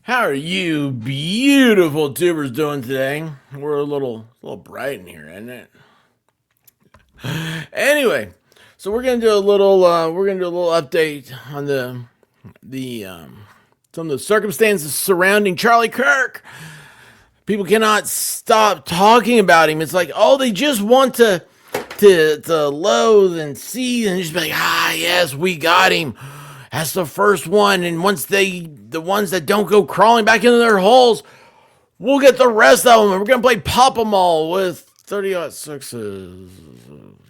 How are you beautiful tubers doing today? We're a little bright in here, isn't it? Anyway, so we're gonna do a little update on the some of the circumstances surrounding Charlie Kirk. People cannot stop talking about him. It's like, oh, they just want to loathe and see and just be like, yes, we got him. That's the first one, and once the ones that don't go crawling back into their holes, we'll get the rest of them, and we're gonna play Pop 'em all with 30-06s.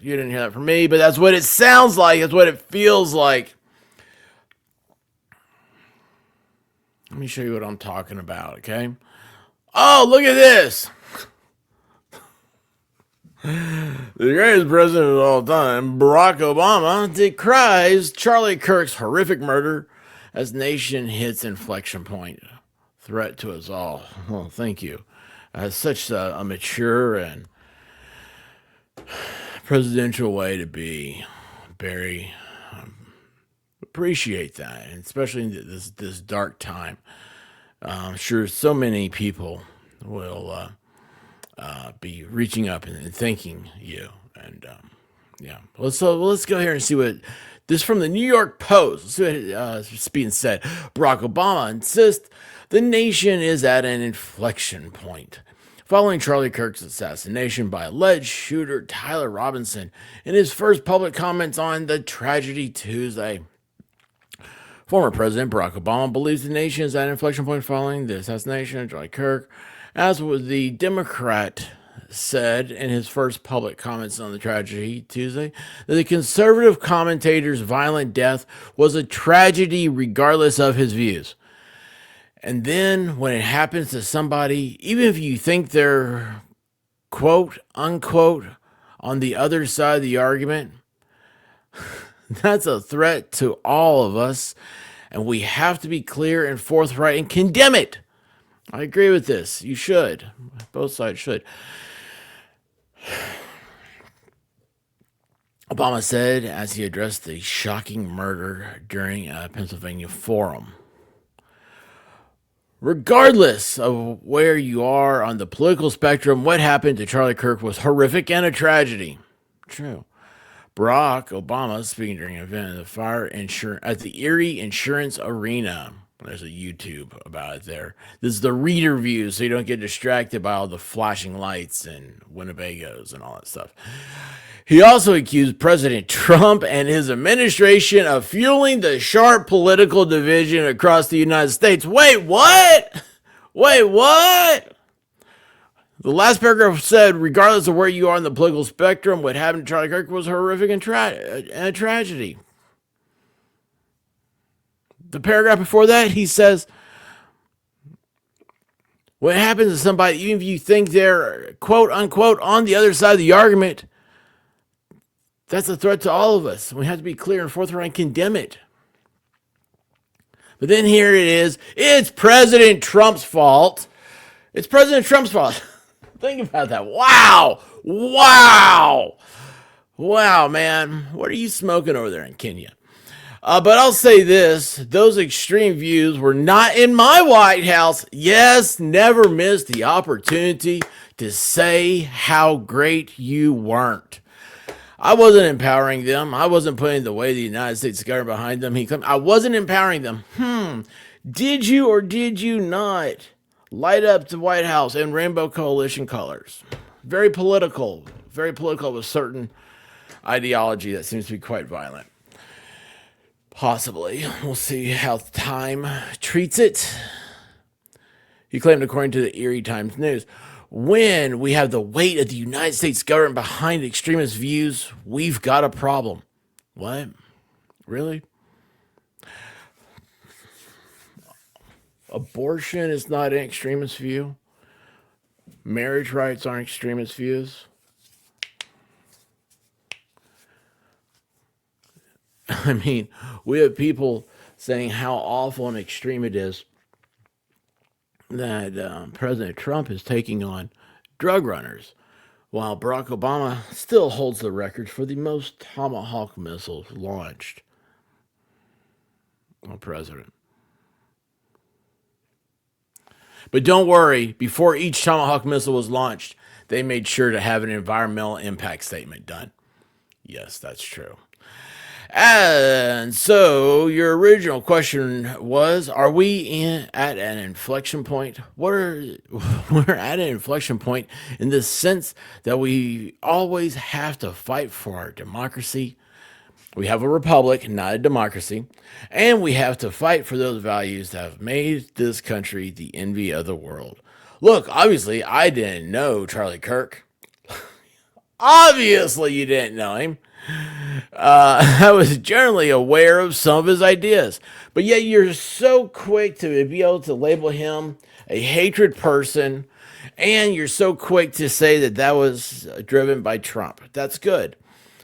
You didn't hear that from me, but that's what it sounds like. That's what it feels like. Let me show you what I'm talking about, okay? Oh, look at this. The greatest president of all time, Barack Obama, decries Charlie Kirk's horrific murder as nation hits inflection point. Threat to us all. Well, thank you. Such a mature and presidential way to be, Barry. Appreciate that, and especially in this dark time. I'm sure so many people will be reaching up and thanking you. And yeah, let's go here and see what this from the New York Post. Let's see what's being said. Barack Obama insists the nation is at an inflection point. Following Charlie Kirk's assassination by alleged shooter Tyler Robinson in his first public comments on the tragedy Tuesday, former President Barack Obama believes the nation is at an inflection point following the assassination of Charlie Kirk, as was the Democrat said in his first public comments on the tragedy Tuesday, that the conservative commentator's violent death was a tragedy regardless of his views. And then when it happens to somebody, even if you think they're quote unquote on the other side of the argument, that's a threat to all of us. And we have to be clear and forthright and condemn it. I agree with this. You should. Both sides should. Obama said as he addressed the shocking murder during a Pennsylvania forum. Regardless of where you are on the political spectrum, what happened to Charlie Kirk was horrific and a tragedy. True. Barack Obama speaking during an event at the fire insurance at the Erie Insurance Arena. There's a YouTube about it there. This is the reader view, so you don't get distracted by all the flashing lights and Winnebagos and all that stuff. He also accused President Trump and his administration of fueling the sharp political division across the United States. Wait, what? Wait, what? The last paragraph said, regardless of where you are on the political spectrum, what happened to Charlie Kirk was horrific and a tragedy. The paragraph before that, he says, what happens to somebody, even if you think they're quote unquote on the other side of the argument, that's a threat to all of us. We have to be clear and forthright and condemn it. But then here it is. It's President Trump's fault. It's President Trump's fault. Think about that. Wow. Wow. Wow, man. What are you smoking over there in Kenya? But I'll say this. Those extreme views were not in my White House. Yes, never missed the opportunity to say how great you weren't. I wasn't empowering them. I wasn't putting the weight of the United States government behind them. I wasn't empowering them. Did you or did you not light up the White House in Rainbow Coalition colors? Very political with certain ideology that seems to be quite violent. Possibly. We'll see how time treats it. He claimed, according to the Erie Times News, when we have the weight of the United States government behind extremist views, we've got a problem. What? Really? Abortion is not an extremist view. Marriage rights aren't extremist views. I mean, we have people saying how awful and extreme it is that President Trump is taking on drug runners, while Barack Obama still holds the record for the most Tomahawk missiles launched. Well, President. But don't worry, before each Tomahawk missile was launched, they made sure to have an environmental impact statement done. Yes, that's true. And so your original question was, are we at an inflection point? We're at an inflection point in the sense that we always have to fight for our democracy. We have a republic, not a democracy, and we have to fight for those values that have made this country the envy of the world. Look, obviously, I didn't know Charlie Kirk. Obviously, you didn't know him. I was generally aware of some of his ideas, but yet you're so quick to be able to label him a hatred person, and you're so quick to say that that was driven by Trump. That's good.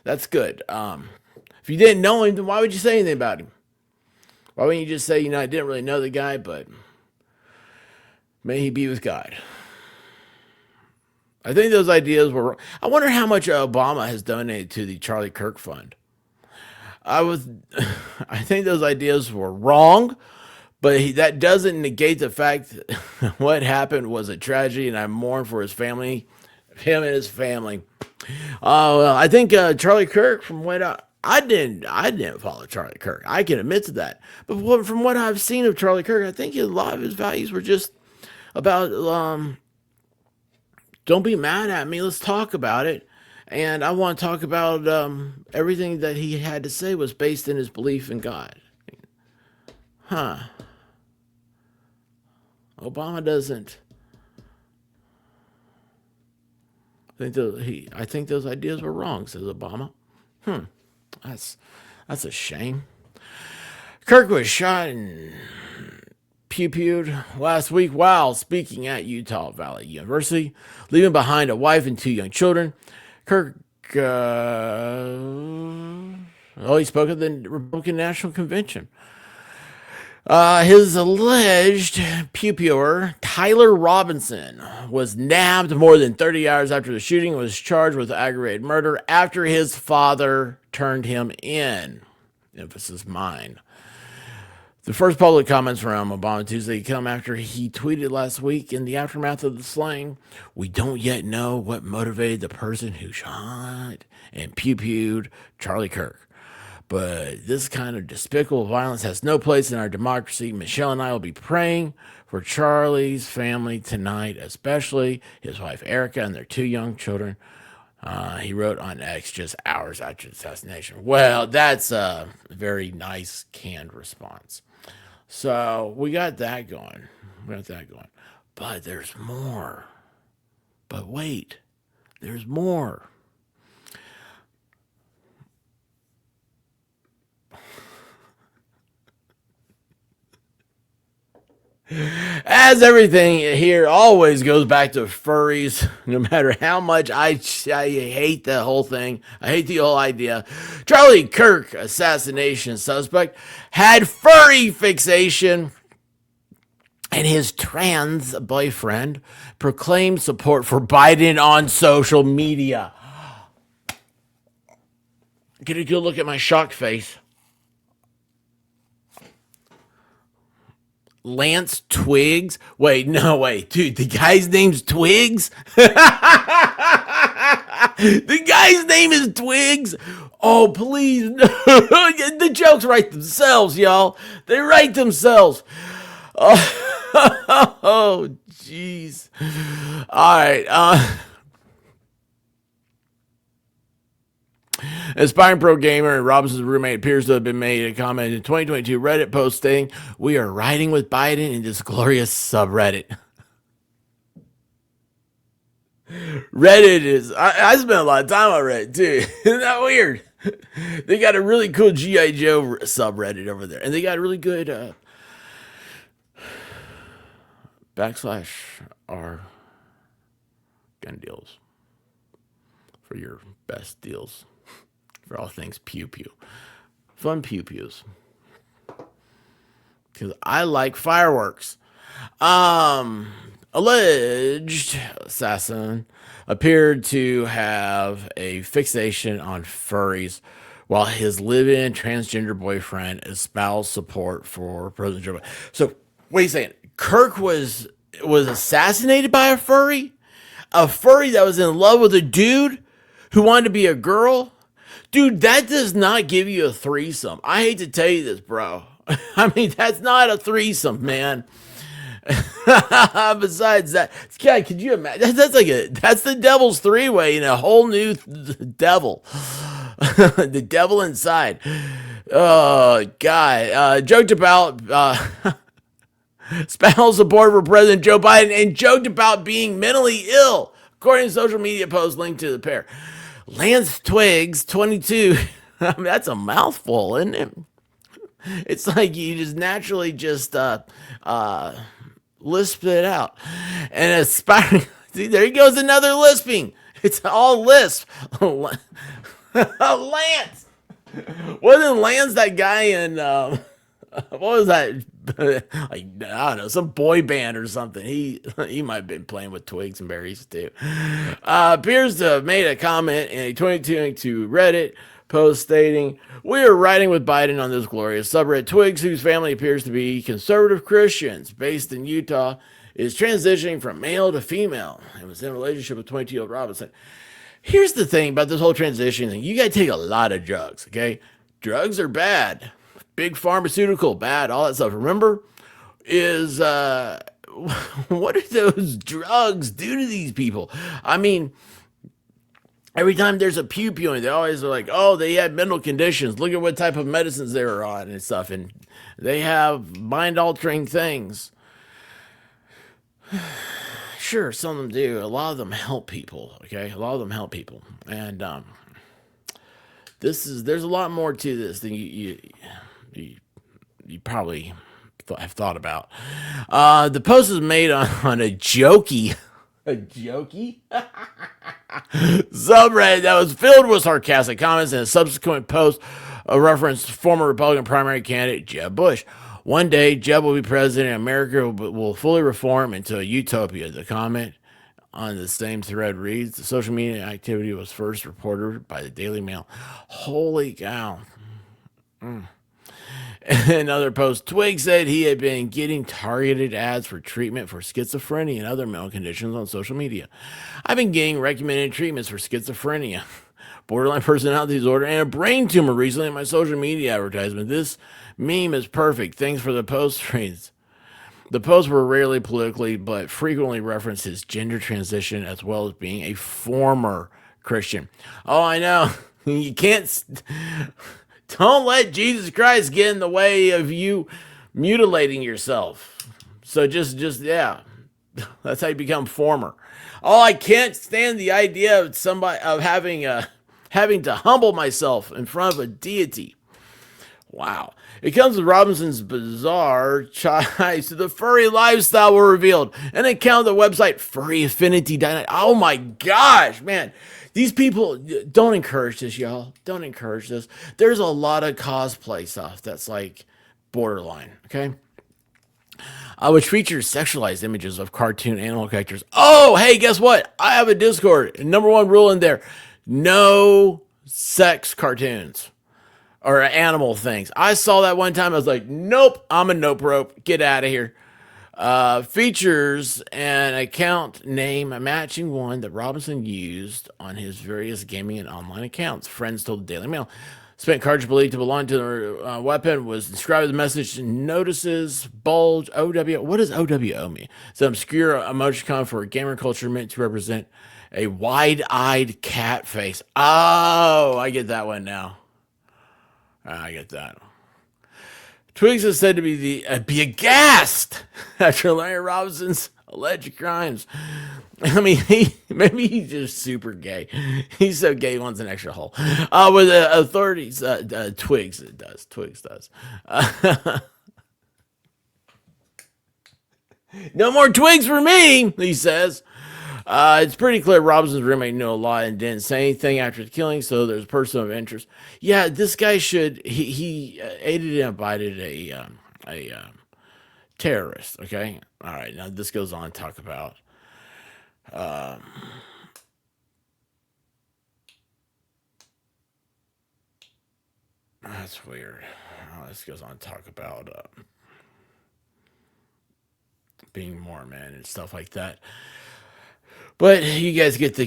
That's good. If you didn't know him, then why would you say anything about him? Why wouldn't you just say, I didn't really know the guy, but may he be with God? I think those ideas were. I wonder how much Obama has donated to the Charlie Kirk Fund. I think those ideas were wrong, but that doesn't negate the fact that what happened was a tragedy, and I mourn for his family, him and his family. Well, I think Charlie Kirk, from what I didn't follow Charlie Kirk. I can admit to that. But from what I've seen of Charlie Kirk, I think a lot of his values were just about don't be mad at me. Let's talk about it. And I want to talk about everything that he had to say was based in his belief in God. Huh. Obama doesn't. I think those ideas were wrong, says Obama. That's a shame. Kirk was shot and pew-pewed last week while speaking at Utah Valley University, leaving behind a wife and 2 young children. Kirk, he spoke at the Republican National Convention. His alleged pew-pewer, Tyler Robinson, was nabbed more than 30 hours after the shooting and was charged with aggravated murder after his father turned him in. Emphasis mine. The first public comments from Obama Tuesday come after he tweeted last week in the aftermath of the slaying, "We don't yet know what motivated the person who shot and pew-pewed Charlie Kirk. But this kind of despicable violence has no place in our democracy. Michelle and I will be praying for Charlie's family tonight, especially his wife Erica and their 2 young children." He wrote on X just hours after the assassination. Well, that's a very nice, canned response. So we got that going. But there's more. But wait, there's more. As everything here always goes back to furries, no matter how much I hate the whole thing. I hate the whole idea. Charlie Kirk, assassination suspect, had furry fixation, and his trans boyfriend proclaimed support for Biden on social media. Get a good look at my shocked face. Lance Twiggs. Wait, dude, the guy's name's Twiggs? The guy's name is Twiggs? Oh, please. The jokes write themselves, y'all. They write themselves. Oh, jeez. All right. Aspiring pro gamer and Robinson's roommate appears to have been made a comment in 2022 Reddit post stating, "We are riding with Biden in this glorious subreddit." Reddit is, I spent a lot of time on Reddit too. Isn't that weird? They got a really cool G.I. Joe subreddit over there. And they got really good /r gun deals for your best deals. For all things pew-pew. Fun pew-pews. Because I like fireworks. Alleged assassin appeared to have a fixation on furries while his live-in transgender boyfriend espoused support for President Joe Biden. So, wait a second. Kirk was was assassinated by a furry? A furry that was in love with a dude who wanted to be a girl? Dude, that does not give you a threesome. I hate to tell you this, bro. I mean, that's not a threesome, man. Besides that, God, could you imagine? That's the devil's three-way in a whole new devil. The devil inside. Oh God! Joked about spousal support for President Joe Biden and joked about being mentally ill, according to social media posts linked to the pair. Lance Twiggs, 22. I mean, that's a mouthful, isn't it? It's like you just naturally just lisp it out. And aspiring, see, there he goes, another lisping. It's all lisp. Lance. Wasn't Lance that guy in what was that? Like, I don't know, some boy band or something. He might have been playing with twigs and berries too. Appears to have made a comment in a 2022 Reddit post stating, "We are riding with Biden on this glorious subreddit. Twigs, whose family appears to be conservative Christians based in Utah, is transitioning from male to female and was in a relationship with 22-year-old Robinson." Here's the thing about this whole transition thing. You got to take a lot of drugs, okay? Drugs are bad. Big pharmaceutical, bad, all that stuff. Remember, is what do those drugs do to these people? I mean, every time there's a pew pewing, they always are like, oh, they had mental conditions. Look at what type of medicines they were on and stuff. And they have mind-altering things. Sure, some of them do. A lot of them help people, okay? A lot of them help people. And there's a lot more to this than you probably have thought about. The post is made on a jokey subreddit that was filled with sarcastic comments, and a subsequent post referenced former Republican primary candidate Jeb Bush. One day, Jeb will be president, and America will fully reform into a utopia. The comment on the same thread reads, the social media activity was first reported by the Daily Mail. Holy cow. Another post, Twig said he had been getting targeted ads for treatment for schizophrenia and other mental conditions on social media. I've been getting recommended treatments for schizophrenia, borderline personality disorder, and a brain tumor recently in my social media advertisement. This meme is perfect. Thanks for the post reads. The posts were rarely politically, but frequently referenced his gender transition as well as being a former Christian. Oh, I know. You can't... Don't let Jesus Christ get in the way of you mutilating yourself. So yeah, that's how you become former. Oh, I can't stand the idea of having to humble myself in front of a deity. Wow. It comes with Robinson's bizarre ties to the furry lifestyle were revealed. An account of the website Furry Affinity. Oh my gosh, man. These people, don't encourage this, y'all. Don't encourage this. There's a lot of cosplay stuff that's like borderline, okay? Which features sexualized images of cartoon animal characters. Oh, hey, guess what? I have a Discord. Number one rule in there, no sex cartoons or animal things. I saw that one time. I was like, nope, I'm a nope rope. Get out of here. Features an account name matching one that Robinson used on his various gaming and online accounts. Friends told the Daily Mail. Spent cartridge believed to belong to the weapon was described with the message notices bulge OWO. What does OWO mean? It's an obscure emoticon for gamer culture meant to represent a wide-eyed cat face. Oh, I get that one now. I get that. Twigs is said to be be aghast after Larry Robinson's alleged crimes. I mean, maybe he's just super gay. He's so gay he wants an extra hole. With the authorities, Twigs does. Twigs does. No more twigs for me, he says. It's pretty clear Robinson's roommate knew a lot and didn't say anything after the killing, so there's a person of interest. Yeah, this guy should... He aided and abetted a terrorist, okay? All right, now this goes on to talk about... that's weird. This goes on to talk about... being Mormon and stuff like that. But you guys get the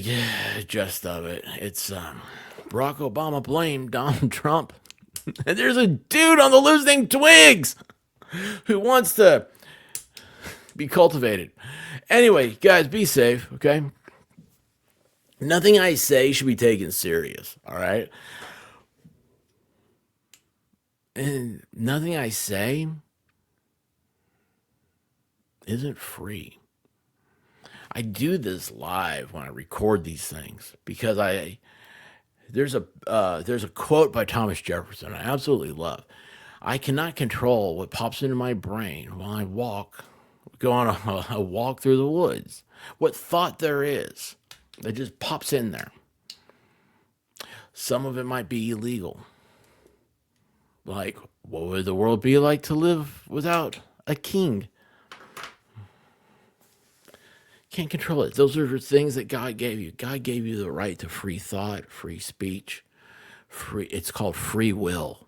gist of it. It's Barack Obama blamed Donald Trump. And there's a dude on the loose named Twigs who wants to be cultivated. Anyway, guys, be safe, okay? Nothing I say should be taken serious, all right? And nothing I say isn't free. I do this live when I record these things because there's a quote by Thomas Jefferson I absolutely love. I cannot control what pops into my brain while I go on a walk through the woods. What thought there is that just pops in there. Some of it might be illegal. Like, what would the world be like to live without a king? Can't control it. Those are things that God gave you. God gave you the right to free thought, free speech, it's called free will.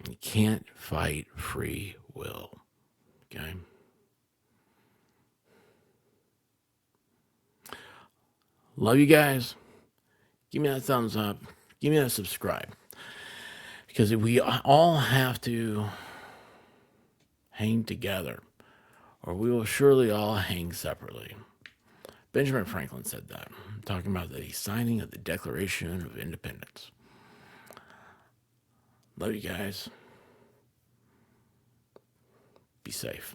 You can't fight free will. Okay? Love you guys. Give me that thumbs up. Give me that subscribe. Because we all have to hang together, or we will surely all hang separately. Benjamin Franklin said that, talking about the signing of the Declaration of Independence. Love you guys. Be safe.